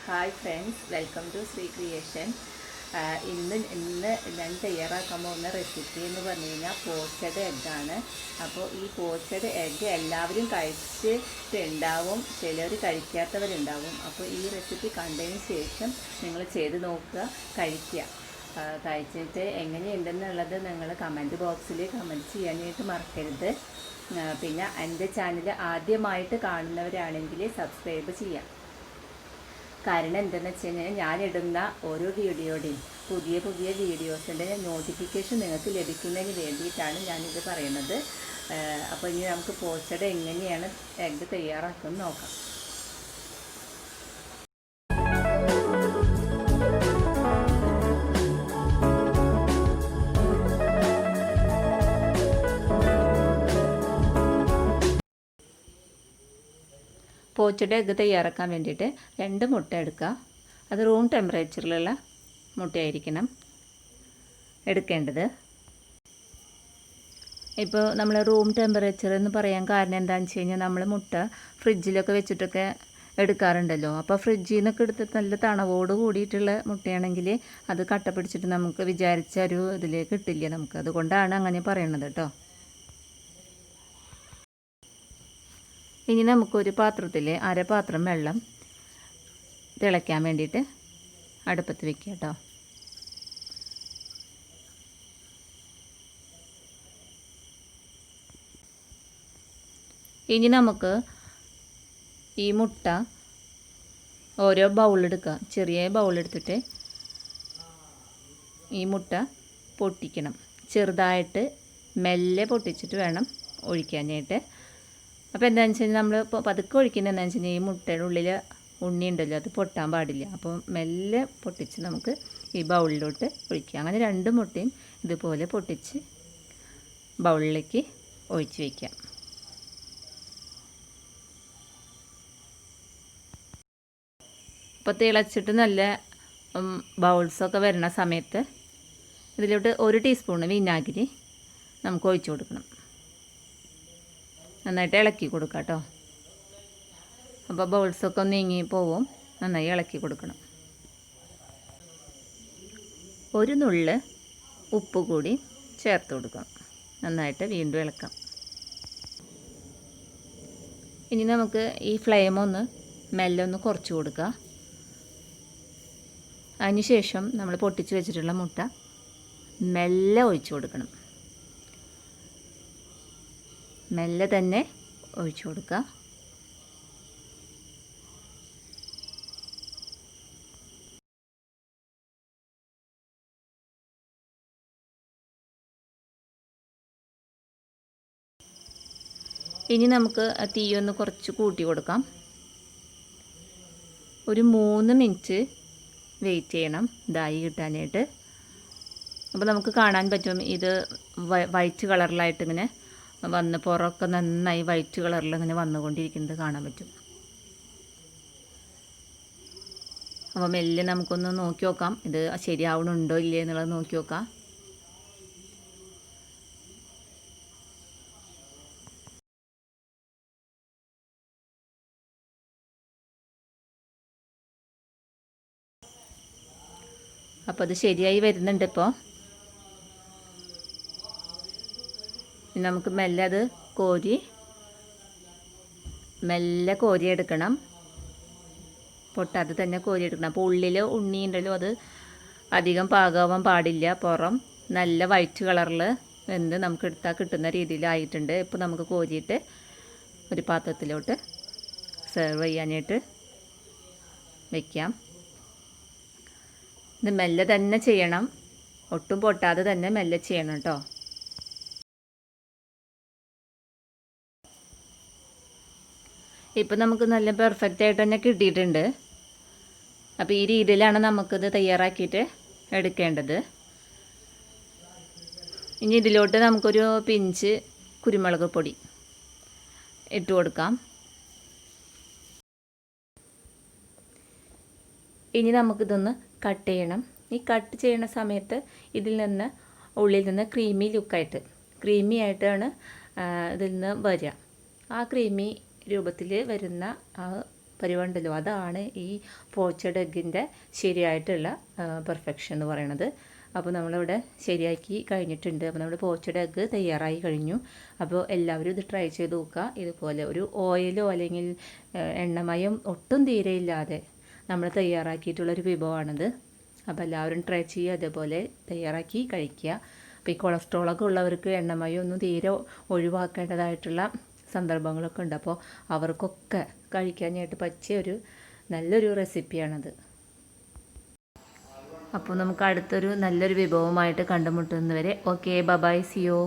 Hi friends, welcome to Sree Creation. ഇന്ന് ഞാൻ തയ്യാറാക്കാൻ പോകുന്ന റെസിപ്പി എന്ന് പറഞ്ഞു കഴിഞ്ഞാൽ പോച്ചഡ് എഗ്ഗാണ്. അപ്പോൾ ഈ പോച്ചഡ് എഗ്ഗ് എല്ലാവരും കഴിച്ചിട്ടുണ്ടാവും, ചിലർ കഴിക്കാത്തവരുണ്ടാവും. അപ്പോൾ ഈ റെസിപ്പി കണ്ടതിന് ശേഷം നിങ്ങൾ ചെയ്ത് നോക്കുക, കഴിക്കുക. കഴിച്ചിട്ട് എങ്ങനെയുണ്ടെന്നുള്ളത് നിങ്ങൾ കമൻറ്റ് ബോക്സിൽ കമൻറ്റ് ചെയ്യാനായിട്ട് മറക്കരുത്. പിന്നെ എൻ്റെ ചാനൽ ആദ്യമായിട്ട് കാണുന്നവരാണെങ്കിൽ സബ്സ്ക്രൈബ് ചെയ്യാം. കാരണം എന്തെന്ന് വെച്ച് കഴിഞ്ഞാൽ ഞാനിടുന്ന ഓരോ വീഡിയോയുടെയും പുതിയ വീഡിയോസിൻ്റെ നോട്ടിഫിക്കേഷൻ നിങ്ങൾക്ക് ലഭിക്കുന്നതിന് വേണ്ടിയിട്ടാണ് ഞാനിത് പറയുന്നത്. അപ്പോൾ ഇനി നമുക്ക് പോച്ചഡ് എങ്ങനെയാണ് എഗ്ഗ് തയ്യാറാക്കുന്നത് നോക്കാം. പോച്ചഡ് എഗ്ഗ് തയ്യാറാക്കാൻ വേണ്ടിയിട്ട് 2 മുട്ട എടുക്കുക. അത് റൂം ടെമ്പറേച്ചറിലുള്ള മുട്ടയായിരിക്കണം എടുക്കേണ്ടത്. ഇപ്പോൾ നമ്മൾ റൂം ടെമ്പറേച്ചർ എന്ന് പറയാൻ കാരണം എന്താണെന്ന് വെച്ച് കഴിഞ്ഞാൽ നമ്മൾ മുട്ട ഫ്രിഡ്ജിലൊക്കെ വെച്ചിട്ടൊക്കെ എടുക്കാറുണ്ടല്ലോ. അപ്പോൾ ഫ്രിഡ്ജിൽ നിന്നൊക്കെ എടുത്ത് നല്ല തണവോട് കൂടിയിട്ടുള്ള മുട്ടയാണെങ്കിൽ അത് കട്ട പിടിച്ചിട്ട് നമുക്ക് വിചാരിച്ച ഒരു ഇതിലേക്ക് കിട്ടില്ല നമുക്ക്. അതുകൊണ്ടാണ് അങ്ങനെ പറയണത് കേട്ടോ. ഇനി നമുക്കൊരു പാത്രത്തിൽ അരപാത്രം വെള്ളം തിളയ്ക്കാൻ വേണ്ടിയിട്ട് അടുപ്പത്ത് വെക്കുക കേട്ടോ. ഇനി നമുക്ക് ഈ മുട്ട ഓരോ ബൗളെടുക്കുക. ചെറിയ ബൗളെടുത്തിട്ട് ഈ മുട്ട പൊട്ടിക്കണം. ചെറുതായിട്ട് മെല്ലെ പൊട്ടിച്ചിട്ട് വേണം ഒഴിക്കാനായിട്ട്. അപ്പോൾ എന്താണെന്ന് വെച്ച് കഴിഞ്ഞാൽ നമ്മൾ ഇപ്പോൾ പതുക്കെ ഒഴിക്കുന്നത് എന്താണെന്ന് വെച്ച് കഴിഞ്ഞാൽ ഈ മുട്ടയുടെ ഉള്ളിൽ ഉണ്ണി ഉണ്ടല്ലോ, അത് പൊട്ടാൻ പാടില്ല. അപ്പോൾ മെല്ലെ പൊട്ടിച്ച് നമുക്ക് ഈ ബൗളിലോട്ട് ഒഴിക്കുക. അങ്ങനെ 2 മുട്ടയും ഇതുപോലെ പൊട്ടിച്ച് ബൗളിലേക്ക് ഒഴിച്ച് വയ്ക്കാം. അപ്പോൾ തിളച്ചിട്ട് നല്ല ബൗൾസൊക്കെ വരുന്ന സമയത്ത് ഇതിലോട്ട് 1 ടീസ്പൂണ് വിനാഗിരി നമുക്ക് ഒഴിച്ചു കൊടുക്കണം. നന്നായിട്ട് ഇളക്കി കൊടുക്കുക കേട്ടോ. അപ്പോൾ ബൗൾസൊക്കെ ഒന്ന് നീങ്ങി പോവും. നന്നായി ഇളക്കി കൊടുക്കണം. 1 നുള്ള് ഉപ്പ് കൂടി ചേർത്ത് കൊടുക്കാം. നന്നായിട്ട് വീണ്ടും ഇളക്കാം. ഇനി നമുക്ക് ഈ ഫ്ലെയിം ഒന്ന് മെല്ലെ ഒന്ന് കുറച്ച് കൊടുക്കുക. അതിനുശേഷം നമ്മൾ പൊട്ടിച്ച് വെച്ചിട്ടുള്ള മുട്ട മെല്ലെ ഒഴിച്ചു കൊടുക്കണം. മെല്ലെ തന്നെ ഒഴിച്ചു കൊടുക്കുക. ഇനി നമുക്ക് തീ ഒന്ന് കുറച്ച് കൂട്ടി കൊടുക്കാം. ഒരു 3 മിനിറ്റ് വെയിറ്റ് ചെയ്യണം ഇതായി കിട്ടാനായിട്ട്. അപ്പോൾ നമുക്ക് കാണാൻ പറ്റും ഇത് വൈറ്റ് കളറിലായിട്ട് ഇങ്ങനെ വന്ന് പുറമൊക്കെ നന്നായി വൈറ്റ് കളറിൽ ഇങ്ങനെ വന്നുകൊണ്ടിരിക്കുന്നത് കാണാൻ പറ്റും. അപ്പോൾ മെല്ലെ നമുക്കൊന്ന് നോക്കി നോക്കാം ഇത് ശരിയാവണുണ്ടോ ഇല്ലേ എന്നുള്ളത് നോക്കി നോക്കാം. അപ്പോൾ അത് ശരിയായി വരുന്നുണ്ട്. ഇപ്പോൾ നമുക്ക് മെല്ലെ അത് മെല്ലെ കോരിയെടുക്കണം. പൊട്ടാതെ തന്നെ കോരിയെടുക്കണം. അപ്പോൾ ഉള്ളിൽ ഉണ്ണി ഉണ്ടല്ലോ, അത് അധികം പാകാവാൻ പാടില്ല. പുറം നല്ല വൈറ്റ് കളറിൽ വെന്ത് നമുക്ക് എടുത്താൽ കിട്ടുന്ന രീതിയിലായിട്ടുണ്ട്. ഇപ്പോൾ നമുക്ക് കോരിയിട്ട് ഒരു പാത്രത്തിലോട്ട് സെർവ് ചെയ്യാനായിട്ട് വയ്ക്കാം. ഇത് മെല്ലെ തന്നെ ചെയ്യണം, ഒട്ടും പൊട്ടാതെ തന്നെ മെല്ലെ ചെയ്യണം കേട്ടോ. ഇപ്പം നമുക്ക് നല്ല പെർഫെക്റ്റ് ആയിട്ട് തന്നെ കിട്ടിയിട്ടുണ്ട്. അപ്പോൾ ഈ രീതിയിലാണ് നമുക്കിത് തയ്യാറാക്കിയിട്ട് എടുക്കേണ്ടത്. ഇനി ഇതിലോട്ട് നമുക്കൊരു പിഞ്ച് കുരുമുളക് പൊടി ഇട്ട് കൊടുക്കാം. ഇനി നമുക്കിതൊന്ന് കട്ട് ചെയ്യണം. ഈ കട്ട് ചെയ്യുന്ന സമയത്ത് ഇതിൽ നിന്ന് ഉള്ളിൽ നിന്ന് ക്രീമി ആയിട്ടാണ് ഇതിൽ നിന്ന് വരിക. ആ ക്രീമി രൂപത്തിൽ വരുന്ന ആ പരിവുണ്ടല്ലോ, അതാണ് ഈ പോച്ചഡ് എഗ്ഗിൻ്റെ ശരിയായിട്ടുള്ള പെർഫെക്ഷൻ എന്ന് പറയണത്. അപ്പോൾ നമ്മളിവിടെ ശരിയാക്കി കഴിഞ്ഞിട്ടുണ്ട്. അപ്പോൾ നമ്മുടെ പോച്ചഡ് എഗ്ഗ് തയ്യാറായി കഴിഞ്ഞു. അപ്പോൾ എല്ലാവരും ഇത് ട്രൈ ചെയ്ത് നോക്കുക. ഇതുപോലെ ഒരു ഓയിലോ അല്ലെങ്കിൽ എണ്ണമയം ഒട്ടും തീരെയില്ലാതെ നമ്മൾ തയ്യാറാക്കിയിട്ടുള്ളൊരു വിഭവമാണിത്. അപ്പോൾ എല്ലാവരും ട്രൈ ചെയ്യുക, അതേപോലെ തയ്യാറാക്കി കഴിക്കുക. അപ്പോൾ ഈ കൊളസ്ട്രോളൊക്കെ ഉള്ളവർക്ക് എണ്ണമയം ഒന്നും തീരെ ഒഴിവാക്കേണ്ടതായിട്ടുള്ള സന്ദർഭങ്ങളൊക്കെ ഉണ്ട്. അപ്പോൾ അവർക്കൊക്കെ കഴിക്കാനായിട്ട് പറ്റിയ ഒരു നല്ലൊരു റെസിപ്പിയാണത്. അപ്പോൾ നമുക്ക് അടുത്തൊരു നല്ലൊരു വിഭവമായിട്ട് കണ്ടുമുട്ടുന്നവരെ ഓക്കെ, ബൈ, സി യു.